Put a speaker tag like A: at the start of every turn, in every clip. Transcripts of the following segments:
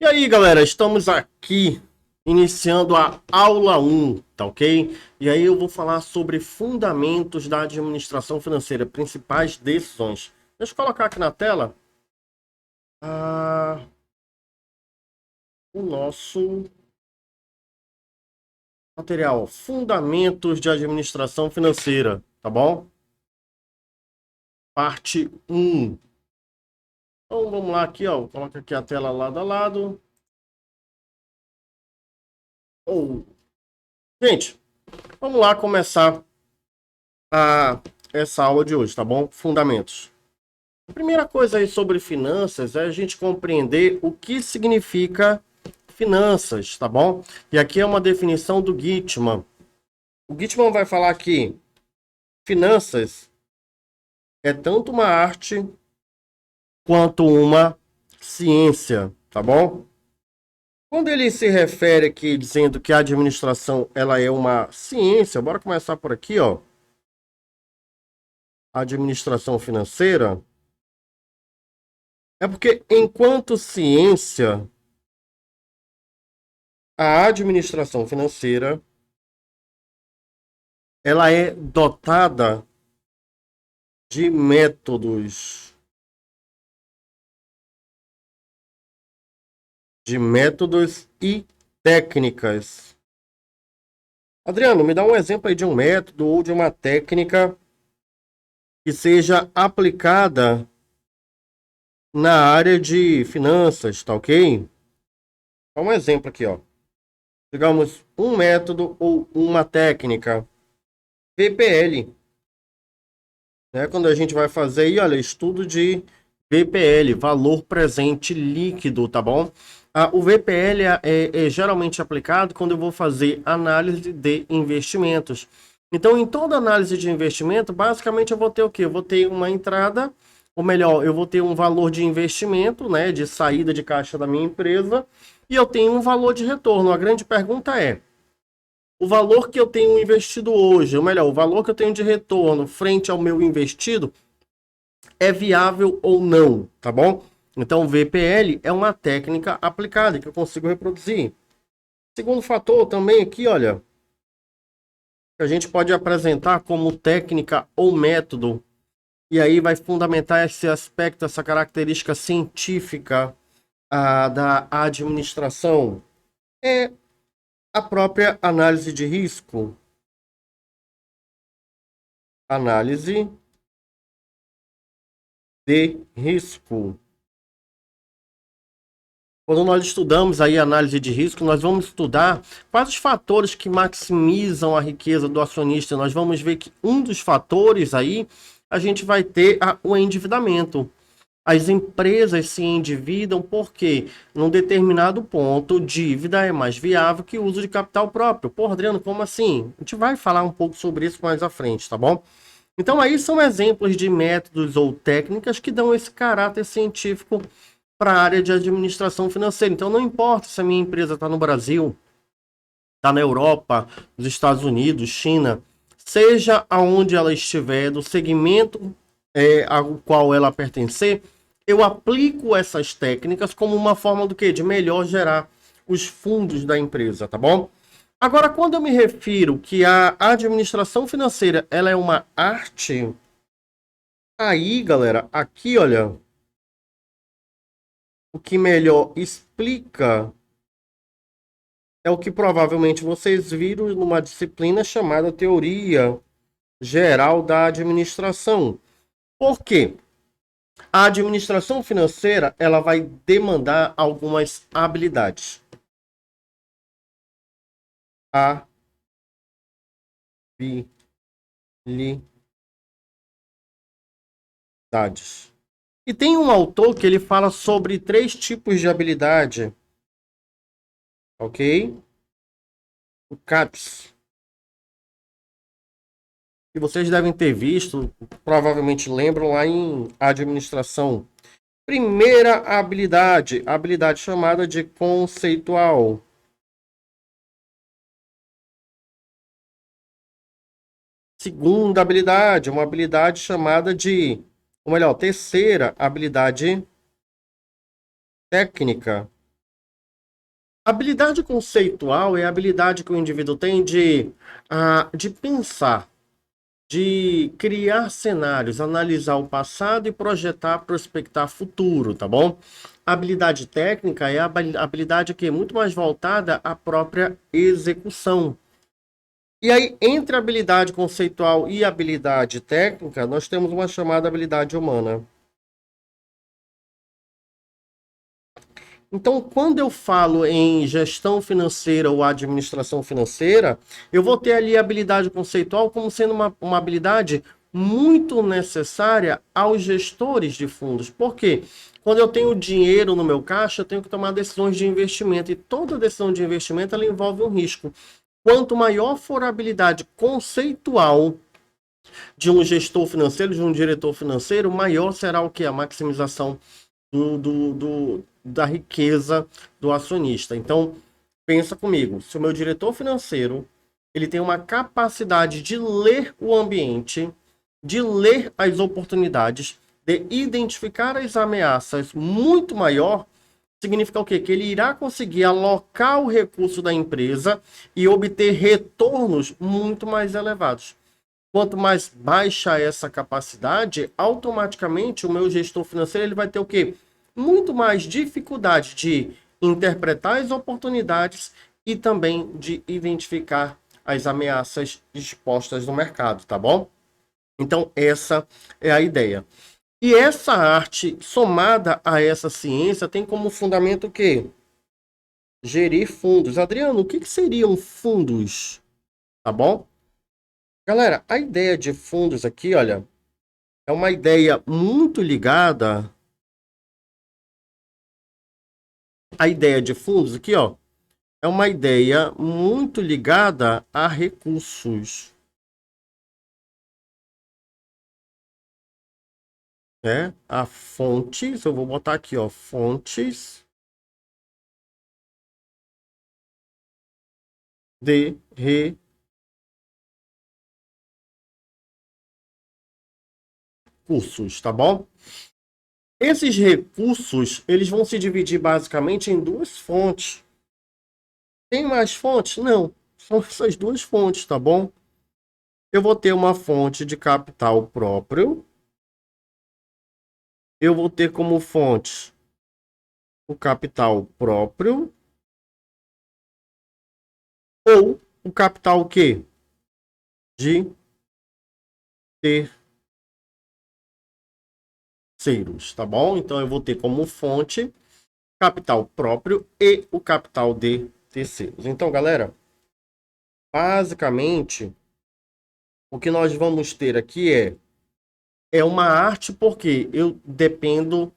A: E aí, galera, estamos aqui iniciando a aula 1, tá ok? E aí eu vou falar sobre fundamentos da administração financeira, principais decisões. Deixa eu colocar aqui na tela ah, o nosso material, Fundamentos de Administração Financeira, tá bom? Parte 1. Então vamos lá aqui, ó, coloca aqui a tela lado a lado. Oh, gente, vamos lá começar essa aula de hoje, tá bom? Fundamentos. A primeira coisa aí sobre finanças é a gente compreender o que significa finanças, tá bom? E aqui é uma definição do Gitman. O Gitman vai falar que finanças é tanto uma arte quanto uma ciência, tá bom? Quando ele se refere aqui dizendo que a administração ela é uma ciência, bora começar por aqui, ó. Administração financeira é porque enquanto ciência, a administração financeira ela é dotada de métodos e técnicas. Adriano, me dá um exemplo aí de um método ou de uma técnica que seja aplicada na área de finanças, tá ok? Dá um exemplo aqui, ó. Digamos, um método ou uma técnica. VPL. Né? Quando a gente vai fazer aí, olha, estudo de VPL, valor presente líquido, tá bom? O VPL é geralmente aplicado quando eu vou fazer análise de investimentos. Então, em toda análise de investimento, basicamente eu vou ter o quê? Eu vou ter uma entrada, ou melhor, eu vou ter um valor de investimento, né, de saída de caixa da minha empresa, e eu tenho um valor de retorno. A grande pergunta é: o valor que eu tenho investido hoje, ou melhor, o valor que eu tenho de retorno frente ao meu investido, é viável ou não, tá bom? Então, VPL é uma técnica aplicada que eu consigo reproduzir. Segundo fator também aqui, olha, que a gente pode apresentar como técnica ou método, e aí vai fundamentar esse aspecto, essa característica científica da administração, é a própria análise de risco. Análise de risco. Quando nós estudamos aí análise de risco, nós vamos estudar quais os fatores que maximizam a riqueza do acionista. Nós vamos ver que um dos fatores aí, a gente vai ter o endividamento. As empresas se endividam porque, num determinado ponto, dívida é mais viável que o uso de capital próprio. Porra, Adriano, como assim? A gente vai falar um pouco sobre isso mais à frente, tá bom? Então, aí são exemplos de métodos ou técnicas que dão esse caráter científico para a área de administração financeira. Então, não importa se a minha empresa está no Brasil, está na Europa, nos Estados Unidos, China, seja aonde ela estiver, do segmento ao qual ela pertencer, eu aplico essas técnicas como uma forma do quê? De melhor gerar os fundos da empresa, tá bom? Agora, quando eu me refiro que a administração financeira ela é uma arte, aí, galera, aqui, olha, o que melhor explica é o que provavelmente vocês viram numa disciplina chamada Teoria Geral da Administração. Por quê? A administração financeira ela vai demandar algumas habilidades. Habilidades. E tem um autor que ele fala sobre 3 tipos de habilidade. Ok? O CAPS. Que vocês devem ter visto, provavelmente lembram lá em administração. Primeira habilidade, habilidade chamada de conceitual. Segunda habilidade, uma habilidade chamada de, ou melhor, terceira habilidade técnica. Habilidade conceitual é a habilidade que o indivíduo tem de pensar, de criar cenários, analisar o passado e projetar, prospectar futuro, tá bom? A habilidade técnica é a habilidade que é muito mais voltada à própria execução. E aí, entre a habilidade conceitual e a habilidade técnica, nós temos uma chamada habilidade humana. Então, quando eu falo em gestão financeira ou administração financeira, eu vou ter ali a habilidade conceitual como sendo uma habilidade muito necessária aos gestores de fundos. Por quê? Quando eu tenho dinheiro no meu caixa, eu tenho que tomar decisões de investimento. E toda decisão de investimento ela envolve um risco. Quanto maior for a habilidade conceitual de um gestor financeiro, de um diretor financeiro, maior será o que? A maximização da riqueza do acionista. Então, pensa comigo, se o meu diretor financeiro ele tem uma capacidade de ler o ambiente, de ler as oportunidades, de identificar as ameaças muito maior, significa o quê? Que ele irá conseguir alocar o recurso da empresa e obter retornos muito mais elevados. Quanto mais baixa essa capacidade, automaticamente o meu gestor financeiro ele vai ter o quê? Muito mais dificuldade de interpretar as oportunidades e também de identificar as ameaças expostas no mercado, tá bom? Então, essa é a ideia. E essa arte, somada a essa ciência, tem como fundamento o quê? Gerir fundos. Adriano, o que seriam fundos? Tá bom? Galera, a ideia de fundos aqui, olha, é uma ideia muito ligada. A ideia de fundos aqui, ó, é uma ideia muito ligada a recursos, né? A fontes, eu vou botar aqui, ó, fontes de recursos, tá bom? Esses recursos, eles vão se dividir basicamente em duas fontes. Tem mais fontes? Não. São essas duas fontes, tá bom? Eu vou ter uma fonte de capital próprio. Eu vou ter como fonte o capital próprio ou o capital o quê? De terceiros, tá bom? Então eu vou ter como fonte capital próprio e o capital de terceiros. Então, galera, basicamente o que nós vamos ter aqui é uma arte porque eu dependo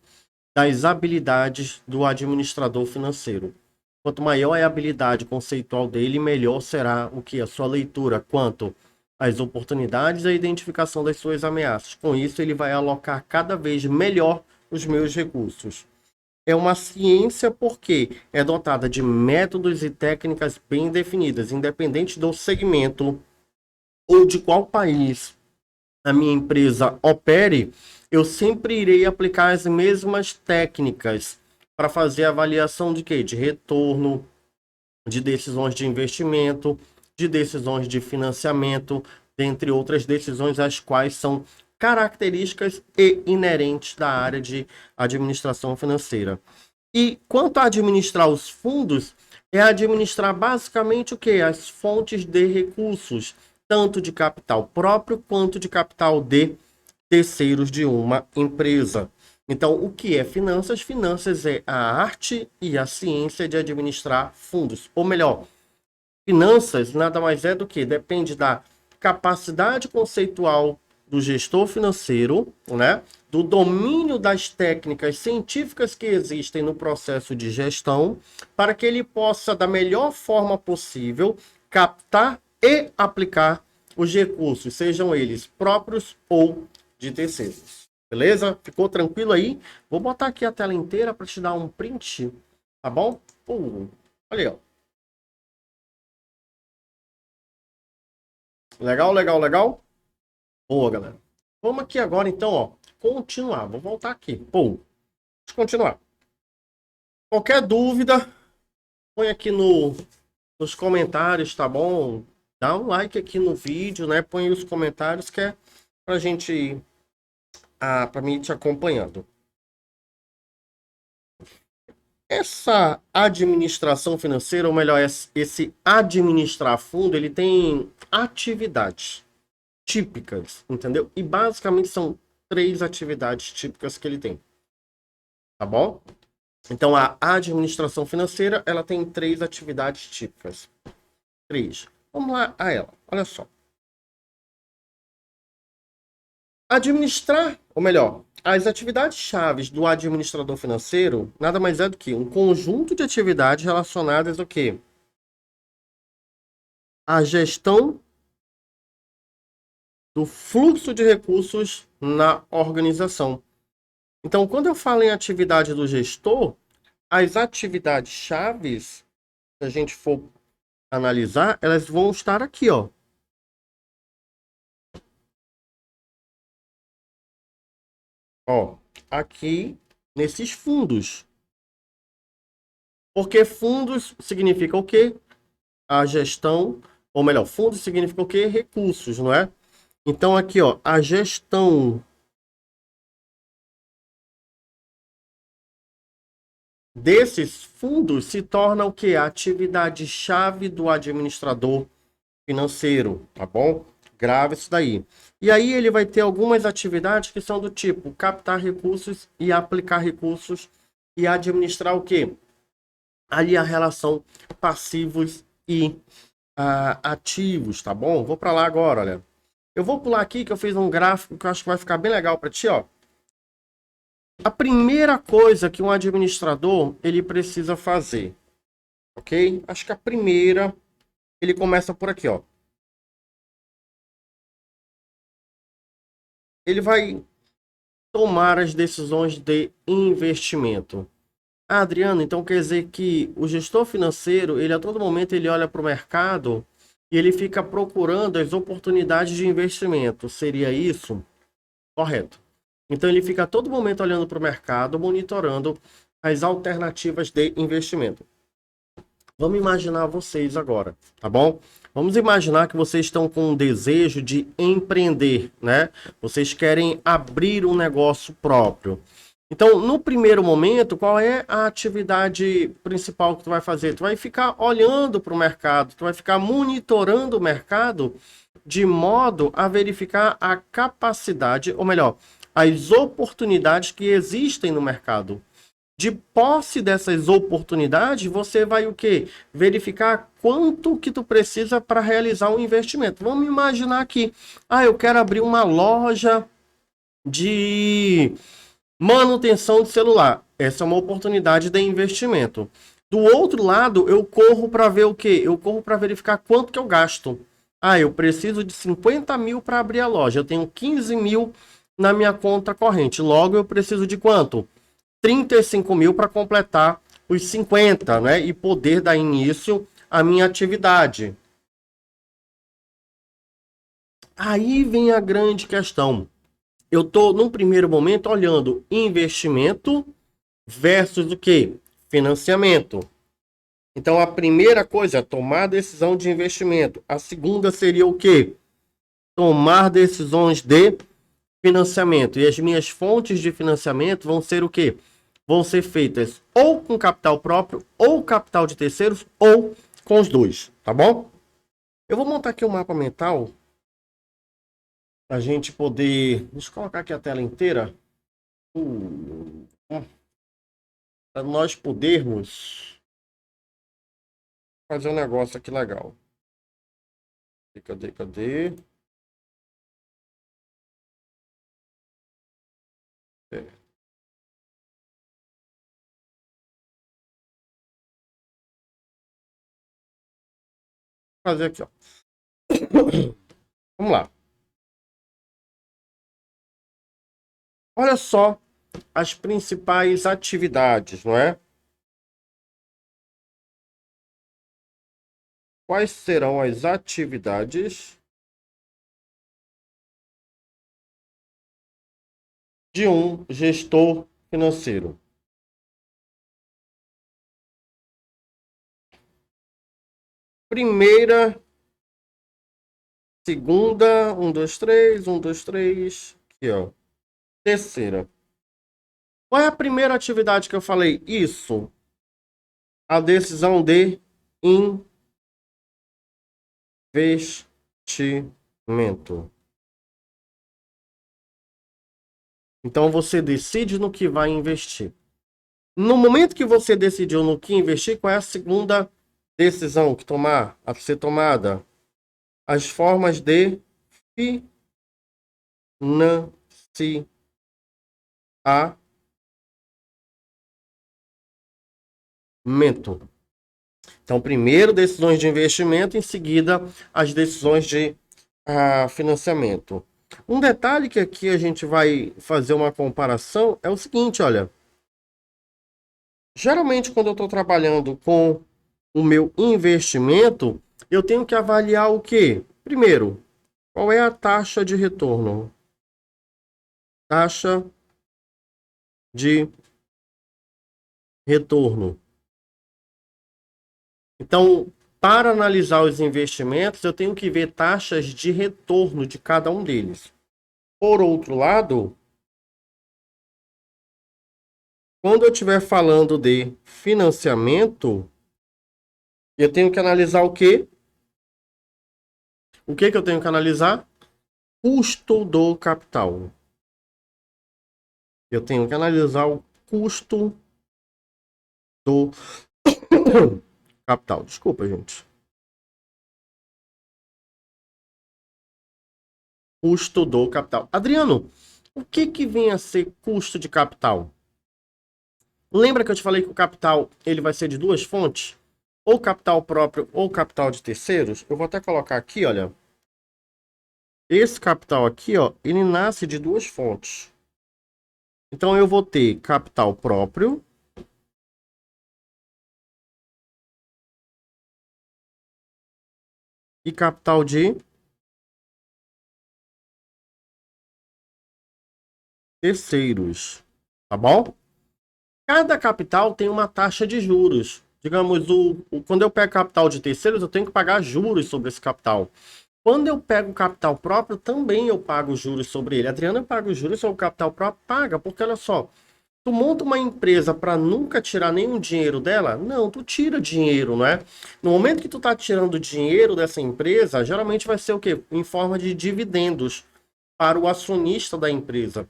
A: das habilidades do administrador financeiro. Quanto maior é a habilidade conceitual dele, melhor será o que? A sua leitura quanto às oportunidades e a identificação das suas ameaças. Com isso, ele vai alocar cada vez melhor os meus recursos. É uma ciência porque é dotada de métodos e técnicas bem definidas, independente do segmento ou de qual país a minha empresa opere, eu sempre irei aplicar as mesmas técnicas para fazer avaliação de quê? De retorno, de decisões de investimento, de decisões de financiamento, dentre outras decisões, as quais são características e inerentes da área de administração financeira. E quanto a administrar os fundos, é administrar basicamente o que? As fontes de recursos, tanto de capital próprio quanto de capital de terceiros de uma empresa. Então, o que é finanças? Finanças é a arte e a ciência de administrar fundos. Ou melhor, finanças nada mais é do que depende da capacidade conceitual do gestor financeiro, né? Do domínio das técnicas científicas que existem no processo de gestão, para que ele possa, da melhor forma possível, captar e aplicar os recursos, sejam eles próprios ou de terceiros. Beleza? Ficou tranquilo aí? Vou botar aqui a tela inteira para te dar um print, tá bom? Olha aí, ó. Legal, legal, legal? Boa, galera. Vamos aqui agora, então, ó. Continuar. Vou voltar aqui. Deixa eu continuar. Qualquer dúvida, põe aqui nos comentários, tá bom? Dá um like aqui no vídeo, né? Põe os comentários que é pra gente, pra mim te acompanhando. Essa administração financeira, ou melhor, esse administrar fundo, ele tem atividades típicas, entendeu? E basicamente são 3 atividades típicas que ele tem, tá bom? Então a administração financeira, ela tem 3 atividades típicas. 3. Vamos lá a ela. Olha só. Administrar, ou melhor, as atividades chaves do administrador financeiro nada mais é do que um conjunto de atividades relacionadas ao quê? À gestão do fluxo de recursos na organização. Então, quando eu falo em atividade do gestor, as atividades chaves, se a gente for analisar, elas vão estar aqui, ó. Ó, aqui nesses fundos. Porque fundos significa o quê? A gestão, ou melhor, fundos significa o quê? Recursos, não é? Então aqui, ó, a gestão desses fundos se torna o quê? A atividade chave do administrador financeiro, tá bom? Grave isso daí. E aí ele vai ter algumas atividades que são do tipo captar recursos e aplicar recursos e administrar o quê? Ali a relação passivos e ativos, tá bom? Vou para lá agora, olha. Eu vou pular aqui que eu fiz um gráfico que eu acho que vai ficar bem legal para ti, ó. A primeira coisa que um administrador ele precisa fazer, ok? Acho que a primeira ele começa por aqui, ó. Ele vai tomar as decisões de investimento. Ah, Adriano, então quer dizer que o gestor financeiro, ele a todo momento ele olha para o mercado e ele fica procurando as oportunidades de investimento. Seria isso? Correto. Então ele fica a todo momento olhando para o mercado, monitorando as alternativas de investimento. Vamos imaginar vocês agora, tá bom? Vamos imaginar que vocês estão com um desejo de empreender, né? Vocês querem abrir um negócio próprio. Então, no primeiro momento, qual é a atividade principal que tu vai fazer? Tu vai ficar olhando para o mercado, tu vai ficar monitorando o mercado de modo a verificar a capacidade, ou melhor, as oportunidades que existem no mercado. De posse dessas oportunidades, você vai o quê? Verificar quanto que tu precisa para realizar um investimento. Vamos imaginar aqui, eu quero abrir uma loja de manutenção de celular. Essa é uma oportunidade de investimento. Do outro lado, eu corro para ver o quê? Eu corro para verificar quanto que eu gasto. Eu preciso de 50 mil para abrir a loja. Eu tenho 15 mil na minha conta corrente. Logo, eu preciso de quanto? 35 mil para completar os 50, né? E poder dar início à minha atividade. Aí vem a grande questão. Eu estou, num primeiro momento, olhando investimento versus o que? Financiamento. Então, a primeira coisa é tomar decisão de investimento. A segunda seria o quê? Tomar decisões de financiamento. E as minhas fontes de financiamento vão ser o quê? Vão ser feitas ou com capital próprio, ou capital de terceiros, ou com os dois, tá bom? Eu vou montar aqui um mapa mental para a gente poder. Deixa eu colocar aqui a tela inteira. Para nós podermos fazer um negócio aqui legal. Cadê? É. Fazer aqui, ó. Vamos lá. Olha só as principais atividades, não é? Quais serão as atividades de um gestor financeiro? primeira, segunda, 1, 2, 3, 1, 2, 3, aqui, ó. Terceira. Qual é a primeira atividade que eu falei? Isso, a decisão de investimento. Então você decide no que vai investir. No momento que você decidiu no que investir, qual é a segunda decisão que tomar, a ser tomada? As formas de financiamento. Então, primeiro decisões de investimento, em seguida as decisões de financiamento. Um detalhe que aqui a gente vai fazer uma comparação é o seguinte, olha. Geralmente, quando eu estou trabalhando com o meu investimento, eu tenho que avaliar o quê? Primeiro, qual é a taxa de retorno? Taxa de retorno. Então, para analisar os investimentos, eu tenho que ver taxas de retorno de cada um deles. Por outro lado, quando eu estiver falando de financiamento, eu tenho que analisar o quê? O que que eu tenho que analisar? Custo do capital. Eu tenho que analisar o custo do capital. Desculpa, gente. Custo do capital. Adriano, o que que vem a ser custo de capital? Lembra que eu te falei que o capital ele vai ser de duas fontes? Ou capital próprio ou capital de terceiros? Eu vou até colocar aqui, olha. Esse capital aqui, ó, ele nasce de duas fontes. Então eu vou ter capital próprio e capital de terceiros, tá bom? Cada capital tem uma taxa de juros. Digamos, quando eu pego capital de terceiros, eu tenho que pagar juros sobre esse capital. Quando eu pego capital próprio, também eu pago juros sobre ele. Adriana, eu pago juros sobre o capital próprio? Paga, porque olha só, tu monta uma empresa para nunca tirar nenhum dinheiro dela? Não, tu tira dinheiro, não é? No momento que tu tá tirando dinheiro dessa empresa, geralmente vai ser o quê? Em forma de dividendos para o acionista da empresa.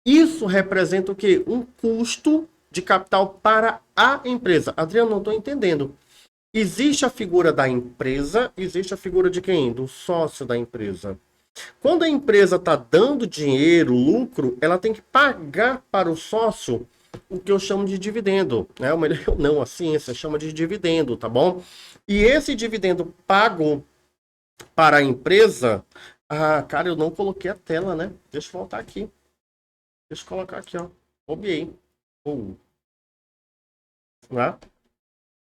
A: Isso representa o quê? Um custo de capital para a empresa. Adriano, não estou entendendo. Existe a figura da empresa, existe a figura de quem? Do sócio da empresa. Quando a empresa está dando dinheiro, lucro, ela tem que pagar para o sócio o que eu chamo de dividendo. Né? O melhor não, a ciência chama de dividendo, tá bom? E esse dividendo pago para a empresa. Ah, cara, eu não coloquei a tela, né? Deixa eu voltar aqui. Deixa eu colocar aqui, ó. Bobiei. Né?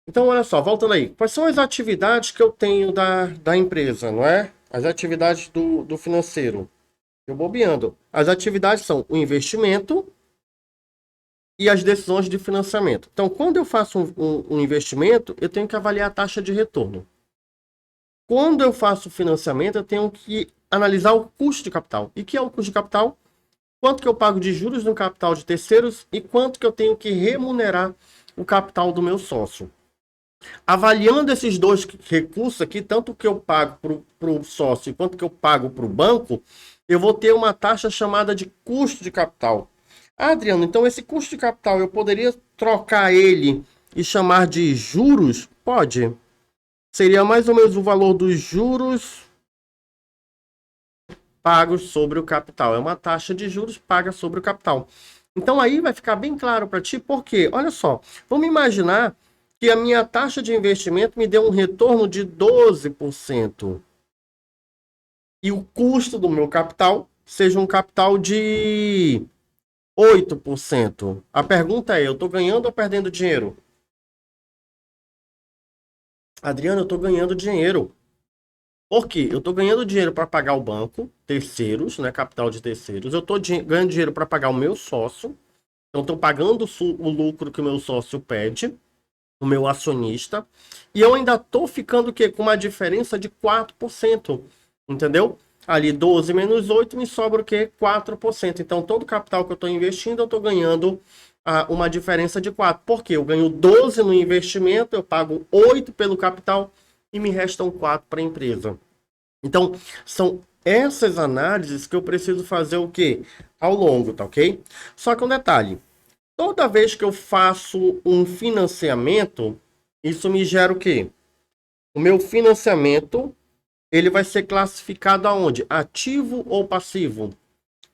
A: Então, olha só, voltando aí. Quais são as atividades que eu tenho da empresa, não é? As atividades do financeiro. Eu bobeando. As atividades são o investimento e as decisões de financiamento. Então, quando eu faço um investimento, eu tenho que avaliar a taxa de retorno. Quando eu faço financiamento, eu tenho que analisar o custo de capital. E o que é o custo de capital? Quanto que eu pago de juros no capital de terceiros e quanto que eu tenho que remunerar o capital do meu sócio. Avaliando esses dois recursos aqui, tanto que eu pago para o sócio quanto que eu pago para o banco, eu vou ter uma taxa chamada de custo de capital. Ah, Adriano, então esse custo de capital eu poderia trocar ele e chamar de juros? Pode. Seria mais ou menos o valor dos juros pagos sobre o capital. É uma taxa de juros paga sobre o capital. Então aí vai ficar bem claro para ti, porque, olha só, vamos imaginar que a minha taxa de investimento me deu um retorno de 12% e o custo do meu capital seja um capital de 8%. A pergunta é, eu estou ganhando ou perdendo dinheiro? Adriano, eu estou ganhando dinheiro. Por quê? Eu estou ganhando dinheiro para pagar o banco, terceiros, né, capital de terceiros. Eu estou ganhando dinheiro para pagar o meu sócio. Então, estou pagando o lucro que o meu sócio pede. o meu acionista, e eu ainda estou ficando o quê? Com uma diferença de 4%, entendeu? Ali 12 menos 8 me sobra o quê? 4%. Então todo o capital que eu estou investindo, eu estou ganhando uma diferença de 4. Por quê? Eu ganho 12 no investimento, eu pago 8 pelo capital e me restam 4 para a empresa. Então, são essas análises que eu preciso fazer o quê? Ao longo, tá ok? Só que um detalhe, toda vez que eu faço um financiamento, isso me gera o quê? O meu financiamento, ele vai ser classificado aonde? Ativo ou passivo?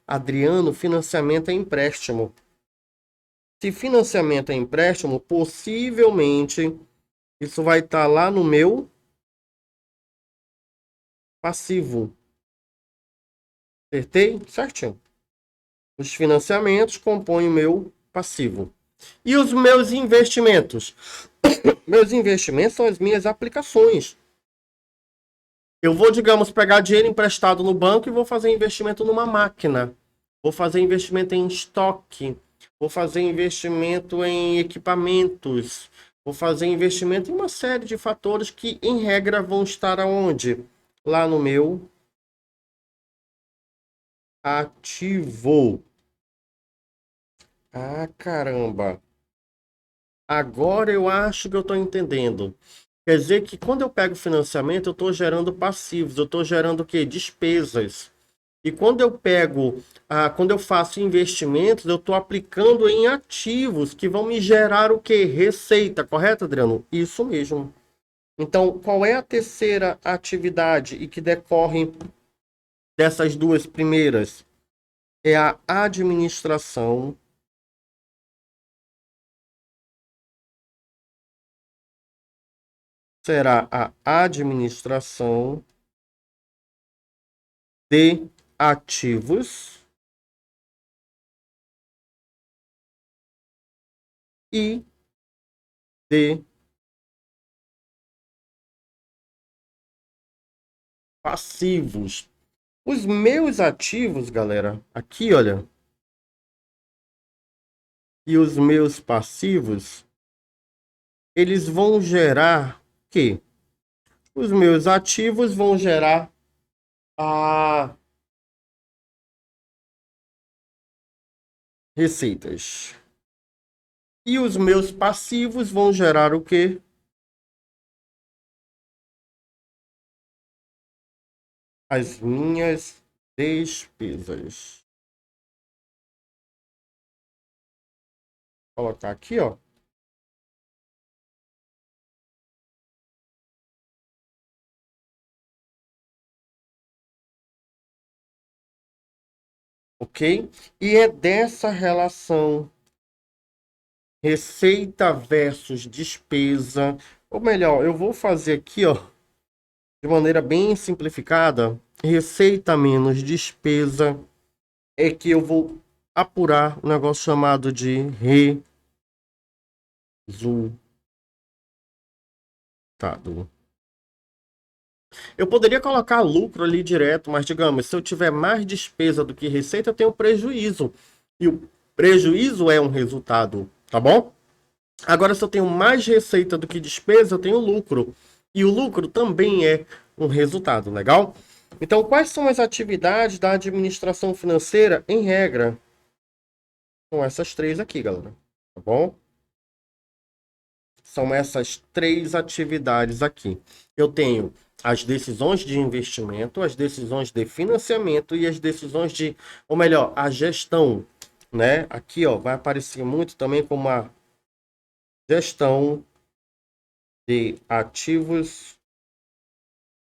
A: Adriano, financiamento é empréstimo. Se financiamento é empréstimo, possivelmente isso vai estar lá no meu passivo. Acertei? Certinho. Os financiamentos compõem o meu passivo. E os meus investimentos? Meus investimentos são as minhas aplicações. Eu vou, digamos, pegar dinheiro emprestado no banco e vou fazer investimento numa máquina. Vou fazer investimento em estoque. Vou fazer investimento em equipamentos. Vou fazer investimento em uma série de fatores que, em regra, vão estar aonde? Lá no meu ativo. Ah, caramba. Agora eu acho que eu estou entendendo. Quer dizer que quando eu pego financiamento, eu estou gerando passivos, eu estou gerando o quê? Despesas. E quando eu pego, quando eu faço investimentos, eu estou aplicando em ativos que vão me gerar o quê? Receita, correto, Adriano? Isso mesmo. Então, qual é a terceira atividade e que decorre dessas duas primeiras? É a administração. Será a administração de ativos e de passivos. Os meus ativos, galera, aqui, olha, e os meus passivos, eles vão gerar o quê? Os meus ativos vão gerar a receitas. E os meus passivos vão gerar o quê? As minhas despesas. Vou colocar aqui, ó. Ok? E é dessa relação receita versus despesa. Ou melhor, eu vou fazer aqui, ó, de maneira bem simplificada, receita menos despesa é que eu vou apurar um negócio chamado de resultado. Eu poderia colocar lucro ali direto, mas digamos, se eu tiver mais despesa do que receita, eu tenho prejuízo. E o prejuízo é um resultado, tá bom? Agora, se eu tenho mais receita do que despesa, eu tenho lucro. E o lucro também é um resultado, legal? Então, quais são as atividades da administração financeira? Em regra, são essas três aqui, galera. Tá bom? São essas três atividades aqui. Eu tenho as decisões de investimento, as decisões de financiamento e as decisões de, ou melhor, a gestão, né? Aqui, ó, vai aparecer muito também como a gestão de ativos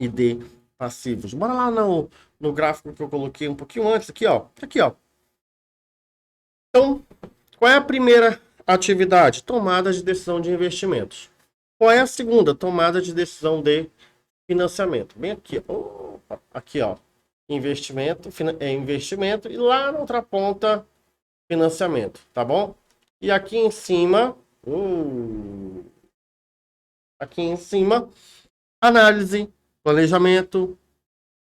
A: e de passivos. Bora lá no gráfico que eu coloquei um pouquinho antes, aqui, ó. Aqui, ó. Então, qual é a primeira atividade? Tomada de decisão de investimentos. Qual é a segunda? Tomada de decisão de financiamento. Bem aqui, ó. Aqui, ó. Investimento e lá na outra ponta, financiamento, tá bom? E aqui em cima, análise, planejamento,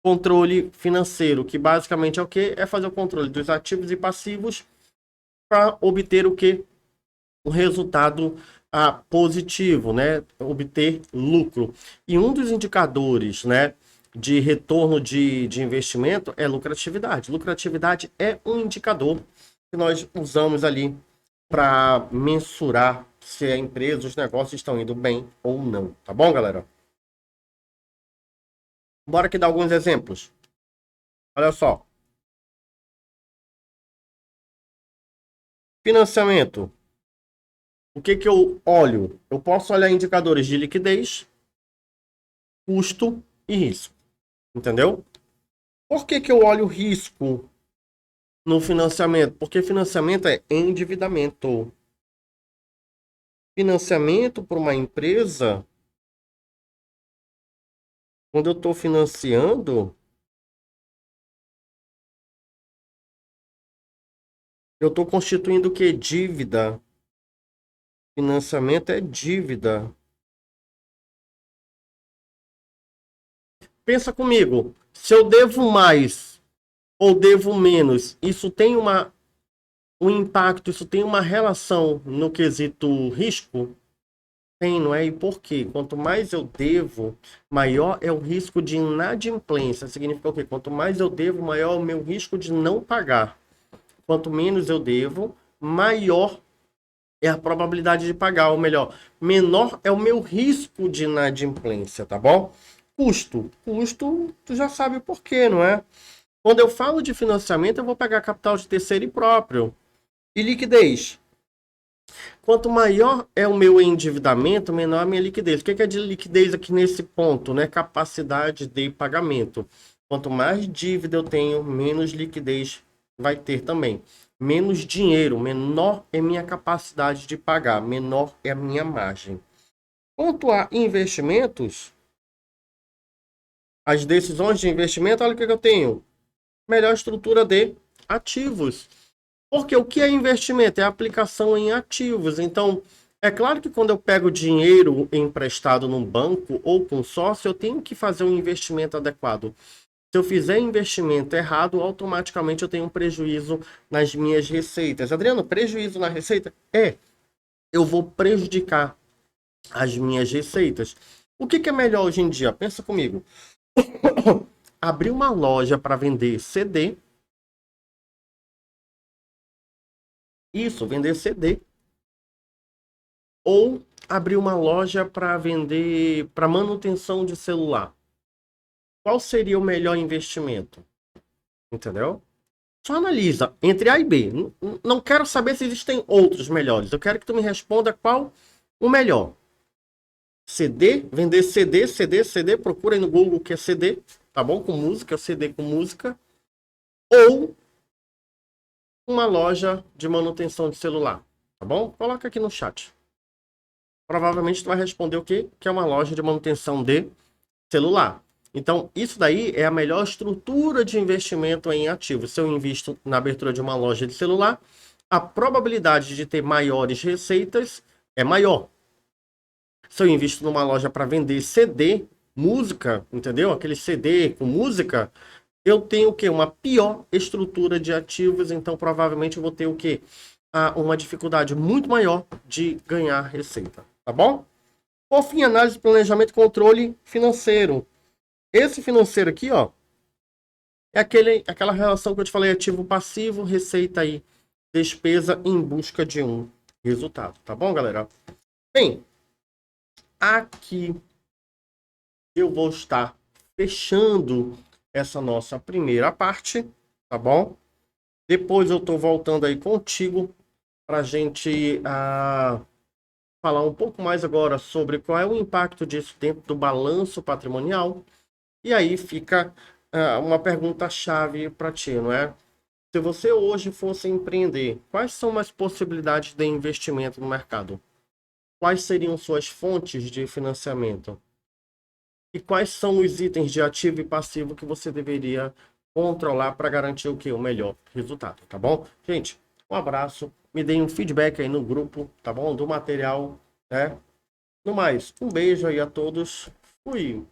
A: controle financeiro, que basicamente é o que? É fazer o controle dos ativos e passivos para obter o que? O resultado positivo, né? Obter lucro. E um dos indicadores, né, de retorno de investimento é lucratividade. Lucratividade é um indicador que nós usamos ali para mensurar se a empresa, os negócios estão indo bem ou não. Tá bom, galera? Bora aqui dar alguns exemplos. Olha só. Financiamento. O que que eu olho? Eu posso olhar indicadores de liquidez, custo e risco. Entendeu? Por que que eu olho risco no financiamento? Porque financiamento é endividamento. Financiamento para uma empresa, quando eu estou financiando, eu estou constituindo o que? Dívida. Financiamento é dívida. Pensa comigo, se eu devo mais ou devo menos, isso tem um impacto, isso tem uma relação no quesito risco? Tem, não é? E por quê? Quanto mais eu devo, maior é o risco de inadimplência. Significa o quê? Quanto mais eu devo, maior é o meu risco de não pagar. Quanto menos eu devo, maior é a probabilidade de pagar, ou melhor, menor é o meu risco de inadimplência, tá bom? Custo. Custo, tu já sabe o porquê, não é? Quando eu falo de financiamento, eu vou pegar capital de terceiro e próprio. E liquidez. Quanto maior é o meu endividamento, menor a minha liquidez. O que é de liquidez aqui nesse ponto, né? Capacidade de pagamento. Quanto mais dívida eu tenho, menos liquidez vai ter também. Menos dinheiro, menor é minha capacidade de pagar, menor é a minha margem. Quanto a investimentos, as decisões de investimento, olha o que eu tenho. Melhor estrutura de ativos. Porque o que é investimento? É aplicação em ativos. Então, é claro que quando eu pego dinheiro emprestado num banco ou com sócio, eu tenho que fazer um investimento adequado. Se eu fizer investimento errado, automaticamente eu tenho um prejuízo nas minhas receitas. Adriano, prejuízo na receita? Eu vou prejudicar as minhas receitas. O que é melhor hoje em dia? Pensa comigo. Abrir uma loja para vender CD. Isso, vender CD. Ou abrir uma loja para vender para manutenção de celular. Qual seria o melhor investimento? Entendeu? Só analisa entre A e B. Não quero saber se existem outros melhores. Eu quero que tu me responda qual o melhor. CD, vender CD, procura aí no Google o que é CD, tá bom? Com música, CD com música. Ou uma loja de manutenção de celular, tá bom? Coloca aqui no chat. Provavelmente tu vai responder o quê? Que é uma loja de manutenção de celular. Então, isso daí é a melhor estrutura de investimento em ativos. Se eu invisto na abertura de uma loja de celular, a probabilidade de ter maiores receitas é maior. Se eu invisto numa loja para vender CD, música, entendeu? Aquele CD com música, eu tenho o quê? Uma pior estrutura de ativos, então provavelmente eu vou ter o quê? Uma dificuldade muito maior de ganhar receita, tá bom? Por fim, análise, planejamento e controle financeiro. Esse financeiro aqui, ó, é aquela relação que eu te falei, ativo passivo, receita aí, despesa em busca de um resultado, tá bom, galera? Bem, aqui eu vou estar fechando essa nossa primeira parte, tá bom? Depois eu tô voltando aí contigo para a gente falar um pouco mais agora sobre qual é o impacto disso dentro do balanço patrimonial. E aí fica uma pergunta-chave para ti, não é? Se você hoje fosse empreender, quais são as possibilidades de investimento no mercado? Quais seriam suas fontes de financiamento? E quais são os itens de ativo e passivo que você deveria controlar para garantir o que? O melhor resultado, tá bom? Gente, um abraço, me deem um feedback aí no grupo, tá bom? Do material, né? No mais, um beijo aí a todos. Fui!